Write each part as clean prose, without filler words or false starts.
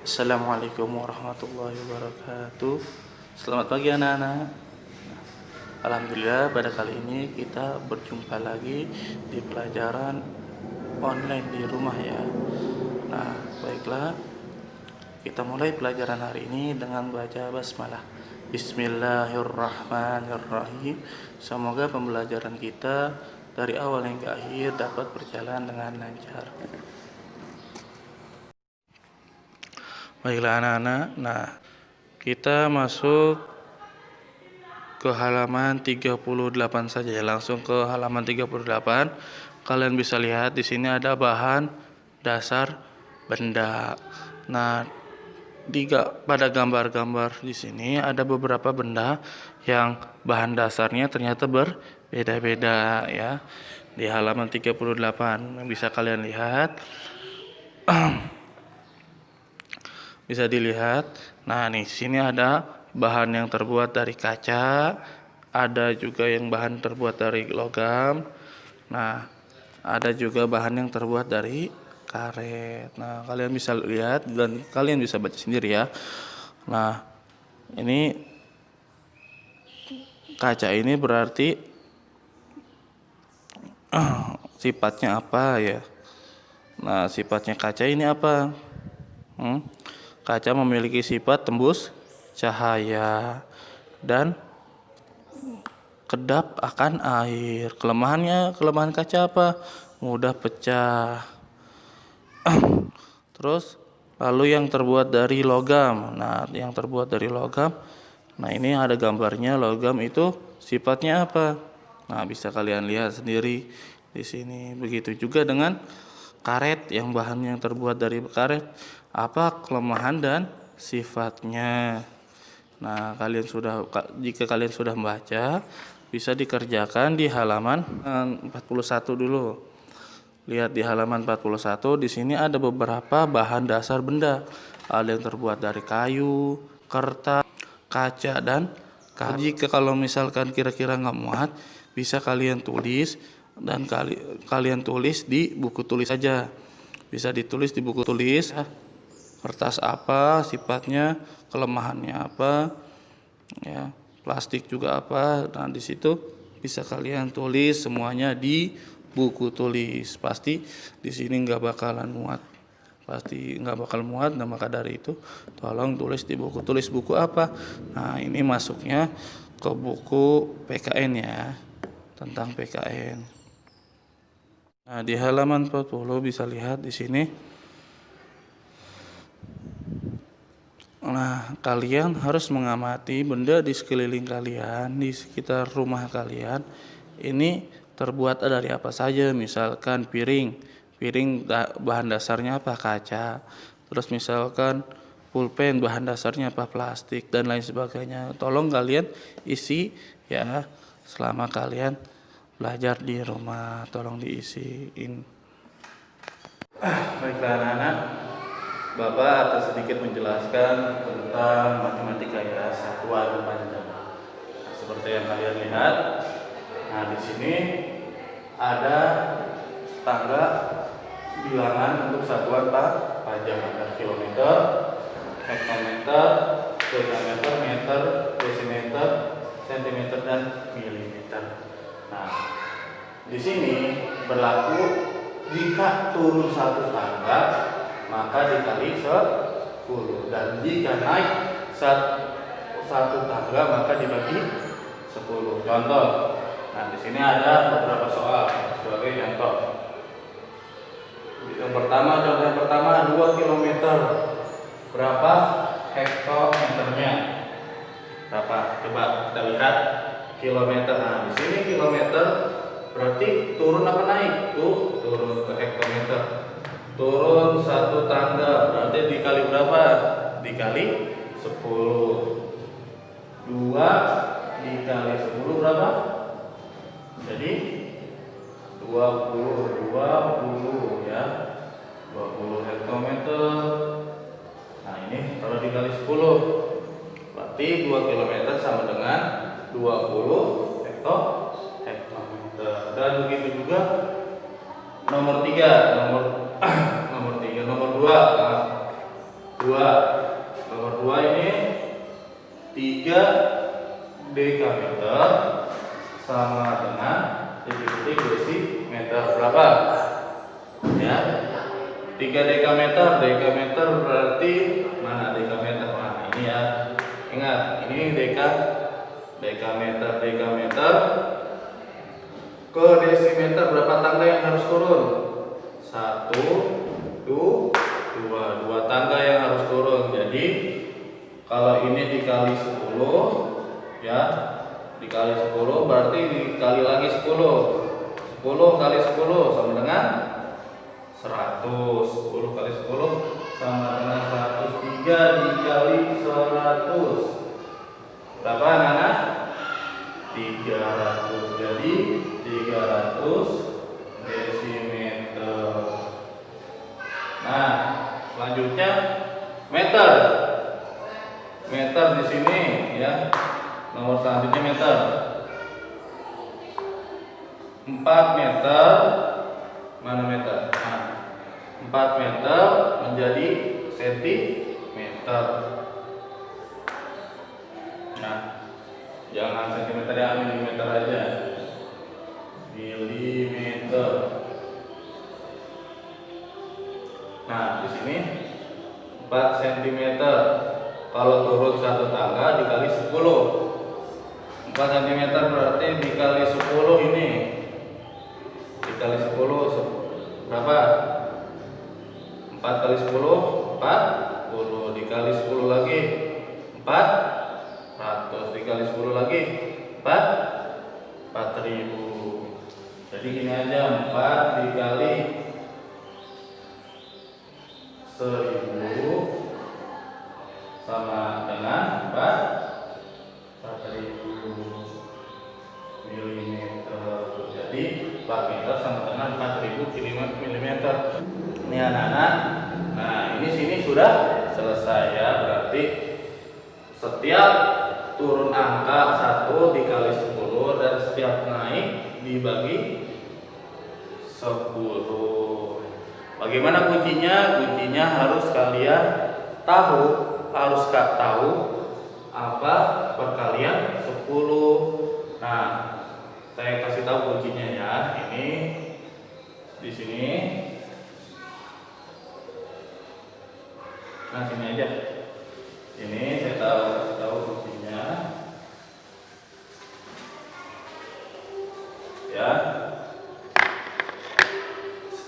Assalamualaikum warahmatullahi wabarakatuh. Selamat pagi anak-anak. Alhamdulillah pada kali ini kita berjumpa lagi di pelajaran online di rumah ya. Nah, baiklah, kita mulai pelajaran hari ini dengan baca basmalah. Bismillahirrahmanirrahim. Semoga pembelajaran kita dari awal hingga akhir dapat berjalan dengan lancar. Baiklah anak-anak, nah kita masuk ke halaman 38 saja ya, langsung ke halaman 38. Kalian bisa lihat di sini ada bahan dasar benda. Nah, pada gambar-gambar di sini ada beberapa benda yang bahan dasarnya ternyata berbeda-beda ya. Di halaman 38 bisa kalian lihat. Bisa dilihat. Nah, di sini ada bahan yang terbuat dari kaca, ada juga yang bahan terbuat dari logam. Nah, ada juga bahan yang terbuat dari karet. Nah, kalian bisa lihat dan kalian bisa baca sendiri ya. Nah, ini kaca ini berarti sifatnya apa ya? Nah, sifatnya kaca ini apa? Kaca memiliki sifat tembus cahaya dan kedap akan air. Kelemahan kaca apa? Mudah pecah. Terus lalu yang terbuat dari logam. Nah, yang terbuat dari logam. Nah, ini ada gambarnya. Logam itu sifatnya apa? Nah, bisa kalian lihat sendiri di sini. Begitu juga dengan karet, yang bahannya terbuat dari karet. Apa kelemahan dan sifatnya? Nah, jika kalian sudah membaca, bisa dikerjakan di halaman 41 dulu. Lihat di halaman 41, di sini ada beberapa bahan dasar benda. Ada yang terbuat dari kayu, kertas, kaca, dan karat. Jika kalau misalkan kira-kira nggak muat, bisa kalian tulis dan kalian tulis di buku tulis saja. Bisa ditulis di buku tulis. Kertas apa sifatnya, kelemahannya apa, ya, plastik juga apa. Nah, di situ bisa kalian tulis semuanya di buku tulis. Pasti di sini nggak bakalan muat, Nah, maka dari itu tolong tulis di buku tulis. Buku apa? Nah, ini masuknya ke buku PKN ya, tentang PKN. Nah, di halaman 40 bisa lihat di sini. Nah, kalian harus mengamati benda di sekeliling kalian, di sekitar rumah kalian. Ini terbuat dari apa saja? Misalkan piring bahan dasarnya apa? Kaca. Terus misalkan pulpen bahan dasarnya apa? Plastik dan lain sebagainya. Tolong kalian isi ya selama kalian belajar di rumah. Tolong diisiin. Baiklah anak-anak. Bapak akan sedikit menjelaskan tentang matematika ya, satuan panjang. Nah, seperti yang kalian lihat, nah di sini ada tangga bilangan untuk satuan panjang. Ada kilometer, hektometer, dekameter, meter, desimeter, sentimeter, dan milimeter. Nah, di sini berlaku jika turun satu tangga maka dikali 10, dan jika naik satu tangga maka dibagi 10. Contoh, nah di sini ada beberapa soal sebagai contoh. Contoh yang pertama 2 km. Berapa hektometernya? Berapa? Coba kita lihat kilometer. Nah, di sini kilometer berarti turun apa naik? Turun ke hektometer. Turun satu tangga berarti dikali berapa? Dikali 10. 2 dikali 10 berapa? Jadi 20 ya. 20 hektometer. Nah, ini kalau dikali 10 berarti 2 km sama dengan 20 hektometer. Dan begitu juga nomor 3, nomor 2. 2. Nomor 2 ini 3 dekameter sama dengan titik-titik desimeter. Berapa? Ya. 3 dekameter. Dekameter berarti mana dekameter? Nah, ini ya. Ingat, ini dekameter ke desimeter. Berapa tangga yang harus turun? 1, 2 tangga yang harus turun. Jadi kalau ini dikali 10 ya, dikali 10 berarti dikali lagi 10. 10 kali 10 sama dengan 100. 10 kali 10 sama dengan 100. 3 dikali 100 berapa anak-anak? 300. Jadi 300 desimeter. Nah, selanjutnya meter. Meter di sini ya. Nomor selanjutnya meter. 4 meter. Mana meter? Nah, 4 meter menjadi sentimeter. Nah, jangan sentimeter ya, milimeter aja. Milimeter. Nah, di sini 4 cm. Kalau turun 1 tangga dikali 10. 4 cm berarti dikali 10 ini. Dikali 10 berapa? 4 kali 10 40. Dikali 10 lagi 400. Dikali 10 lagi 4000. Jadi gini aja, 4 dikali 1000 sama dengan 4000 mm. Jadi 4 meter sama dengan 4000 mm. Ini anak-anak. Nah, ini sini sudah selesai ya. Berarti setiap turun angka 1 dikali 10 dan setiap naik dibagi 10. Bagaimana kuncinya? Kuncinya harus kalian tahu, apa perkalian 10. Nah, saya kasih tahu kuncinya ya. Ini di sini. Nah, sini aja. Ini saya kasih tahu kuncinya. Ya.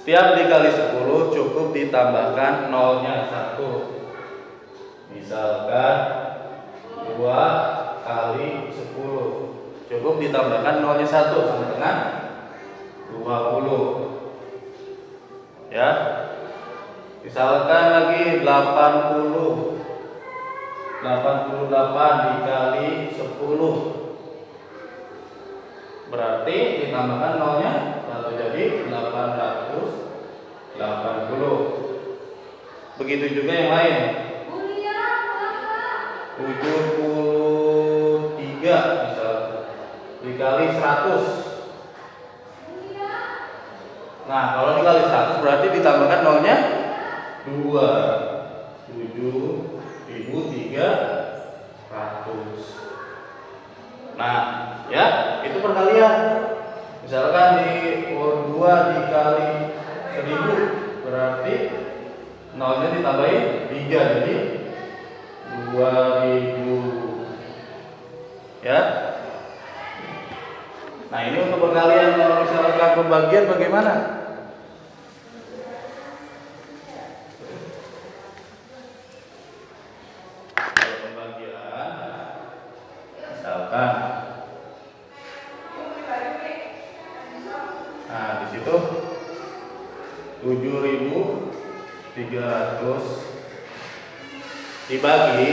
Setiap dikali 10 cukup ditambahkan nolnya 1. Misalkan 2 kali 10 cukup ditambahkan nolnya 1 sama dengan 20. Ya. Misalkan lagi 88 dikali 10 berarti ditambahkan nolnya 1 jadi 880. Begitu juga yang lain. 73 misalnya dikali 100. Nah, kalau dikali 100 berarti ditambahkan nolnya 2. 7.300. Nah, ya, itu perkalian. Misalkan di 2 dikali 1000 berarti nolnya ditambahin 3 jadi 2000. Ya. Nah, ini untuk perkalian. Kalau misalkan pembagian bagaimana? Kalau pembagian misalkan nah, di situ 7.300 dibagi.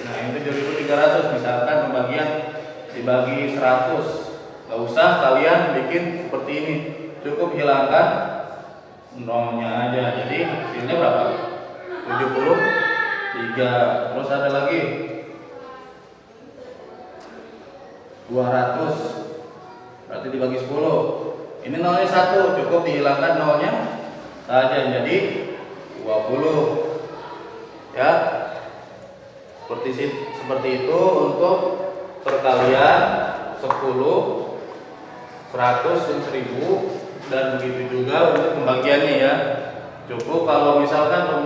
Nah, ini 7.300 misalkan pembagian dibagi 100. Gak usah kalian bikin seperti ini. Cukup hilangkan nolnya aja. Jadi hasilnya berapa? 73. Terus ada lagi 200 berarti dibagi 10. Ini nolnya 1, cukup dihilangkan nolnya saja jadi 20. Ya. Seperti itu untuk perkalian 10, 100 dan 1000, dan begitu juga untuk pembagiannya ya. Cukup kalau misalkan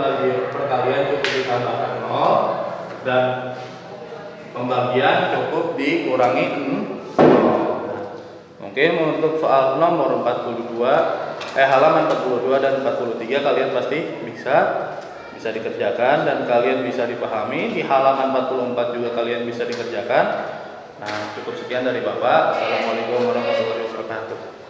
perkalian cukup ditambahkan 0 dan pembagian cukup dikurangi 0. Oke, untuk soal nomor 42, halaman 42 dan 43 kalian pasti bisa dikerjakan dan kalian bisa dipahami. Di halaman 44 juga kalian bisa dikerjakan. Nah, cukup sekian dari Bapak. Assalamualaikum warahmatullahi wabarakatuh.